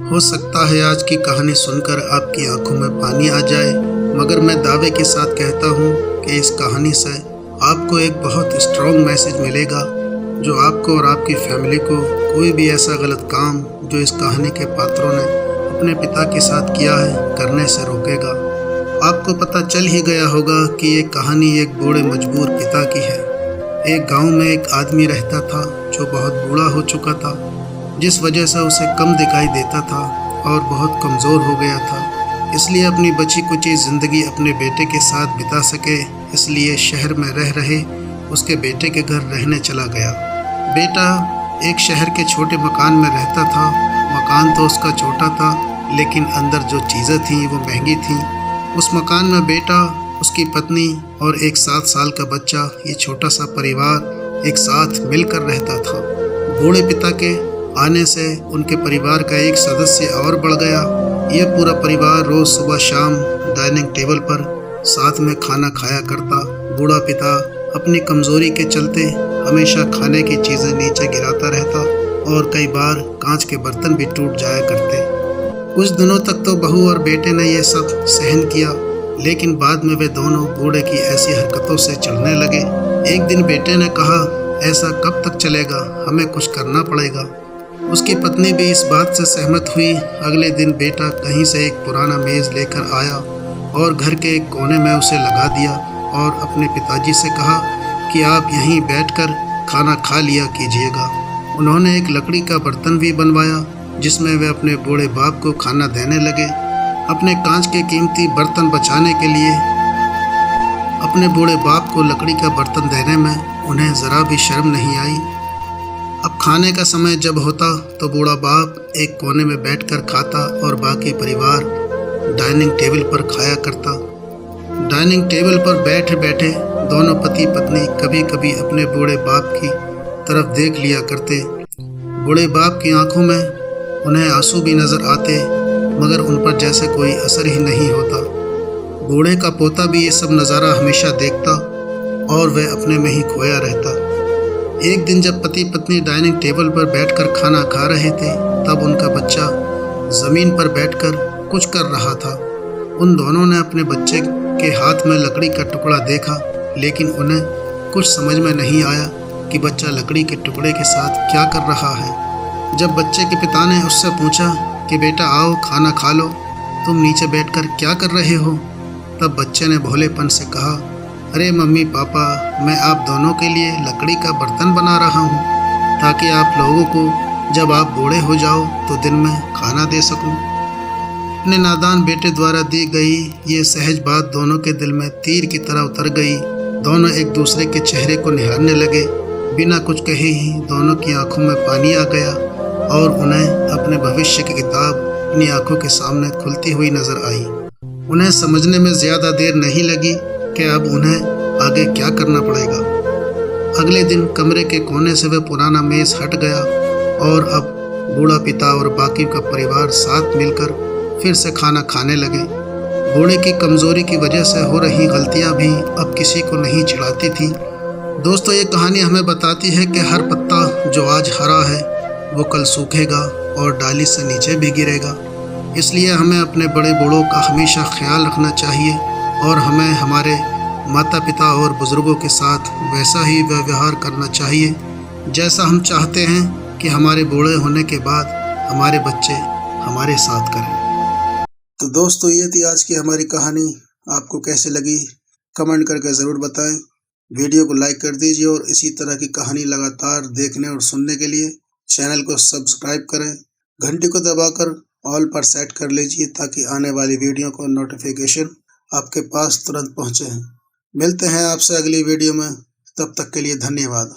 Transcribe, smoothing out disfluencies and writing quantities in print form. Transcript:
हो सकता है आज की कहानी सुनकर आपकी आंखों में पानी आ जाए, मगर मैं दावे के साथ कहता हूँ कि इस कहानी से आपको एक बहुत स्ट्रॉन्ग मैसेज मिलेगा जो आपको और आपकी फैमिली को कोई भी ऐसा गलत काम जो इस कहानी के पात्रों ने अपने पिता के साथ किया है करने से रोकेगा। आपको पता चल ही गया होगा कि ये कहानी एक बूढ़े मजबूर पिता की है। एक गांव में एक आदमी रहता था जो बहुत बूढ़ा हो चुका था, जिस वजह से उसे कम दिखाई देता था और बहुत कमज़ोर हो गया था। इसलिए अपनी बची कुची ज़िंदगी अपने बेटे के साथ बिता सके, इसलिए शहर में रह रहे उसके बेटे के घर रहने चला गया। बेटा एक शहर के छोटे मकान में रहता था। मकान तो उसका छोटा था, लेकिन अंदर जो चीज़ें थीं वो महंगी थीं। उस मकान में बेटा, उसकी पत्नी और एक 7 साल का बच्चा, ये छोटा सा परिवार एक साथ मिलकर रहता था। बूढ़े पिता के आने से उनके परिवार का एक सदस्य और बढ़ गया। यह पूरा परिवार रोज़ सुबह शाम डाइनिंग टेबल पर साथ में खाना खाया करता। बूढ़ा पिता अपनी कमज़ोरी के चलते हमेशा खाने की चीज़ें नीचे गिराता रहता और कई बार कांच के बर्तन भी टूट जाया करते। कुछ दिनों तक तो बहू और बेटे ने यह सब सहन किया, लेकिन बाद में वे दोनों बूढ़े की ऐसी हरकतों से चिढ़ने लगे। एक दिन बेटे ने कहा, ऐसा कब तक चलेगा, हमें कुछ करना पड़ेगा। उसकी पत्नी भी इस बात से सहमत हुई। अगले दिन बेटा कहीं से एक पुराना मेज़ लेकर आया और घर के एक कोने में उसे लगा दिया और अपने पिताजी से कहा कि आप यहीं बैठकर खाना खा लिया कीजिएगा। उन्होंने एक लकड़ी का बर्तन भी बनवाया जिसमें वे अपने बूढ़े बाप को खाना देने लगे। अपने कांच के कीमती बर्तन बचाने के लिए अपने बूढ़े बाप को लकड़ी का बर्तन देने में उन्हें ज़रा भी शर्म नहीं आई। अब खाने का समय जब होता तो बूढ़ा बाप एक कोने में बैठकर खाता और बाकी परिवार डाइनिंग टेबल पर खाया करता। डाइनिंग टेबल पर बैठे बैठे दोनों पति पत्नी कभी कभी अपने बूढ़े बाप की तरफ देख लिया करते। बूढ़े बाप की आंखों में उन्हें आंसू भी नज़र आते, मगर उन पर जैसे कोई असर ही नहीं होता। बूढ़े का पोता भी ये सब नज़ारा हमेशा देखता और वह अपने में ही खोया रहता। एक दिन जब पति पत्नी डाइनिंग टेबल पर बैठकर खाना खा रहे थे, तब उनका बच्चा ज़मीन पर बैठकर कुछ कर रहा था। उन दोनों ने अपने बच्चे के हाथ में लकड़ी का टुकड़ा देखा, लेकिन उन्हें कुछ समझ में नहीं आया कि बच्चा लकड़ी के टुकड़े के साथ क्या कर रहा है। जब बच्चे के पिता ने उससे पूछा कि बेटा आओ खाना खा लो, तुम नीचे बैठकर क्या कर रहे हो, तब बच्चे ने भोलेपन से कहा, अरे मम्मी पापा, मैं आप दोनों के लिए लकड़ी का बर्तन बना रहा हूँ ताकि आप लोगों को जब आप बूढ़े हो जाओ तो दिन में खाना दे सकूँ। अपने नादान बेटे द्वारा दी गई ये सहज बात दोनों के दिल में तीर की तरह उतर गई। दोनों एक दूसरे के चेहरे को निहारने लगे। बिना कुछ कहे ही दोनों की आंखों में पानी आ गया और उन्हें अपने भविष्य की किताब अपनी आंखों के सामने खुलती हुई नजर आई। उन्हें समझने में ज़्यादा देर नहीं लगी कि अब उन्हें आगे क्या करना पड़ेगा। अगले दिन कमरे के कोने से वह पुराना मेज़ हट गया और अब बूढ़ा पिता और बाकी का परिवार साथ मिलकर फिर से खाना खाने लगे। बूढ़े की कमज़ोरी की वजह से हो रही गलतियां भी अब किसी को नहीं चिढ़ाती थी। दोस्तों, ये कहानी हमें बताती है कि हर पत्ता जो आज हरा है वो कल सूखेगा और डाली से नीचे भी गिरेगा। इसलिए हमें अपने बड़े बूढ़ों का हमेशा ख्याल रखना चाहिए और हमें हमारे माता पिता और बुज़ुर्गों के साथ वैसा ही व्यवहार करना चाहिए जैसा हम चाहते हैं कि हमारे बूढ़े होने के बाद हमारे बच्चे हमारे साथ करें। तो दोस्तों, ये थी आज की हमारी कहानी। आपको कैसे लगी कमेंट करके ज़रूर बताएं। वीडियो को लाइक कर दीजिए और इसी तरह की कहानी लगातार देखने और सुनने के लिए चैनल को सब्सक्राइब करें। घंटी को दबाकर ऑल पर सेट कर लीजिए ताकि आने वाली वीडियो को नोटिफिकेशन आपके पास तुरंत पहुंचे। मिलते हैं आपसे अगली वीडियो में, तब तक के लिए धन्यवाद।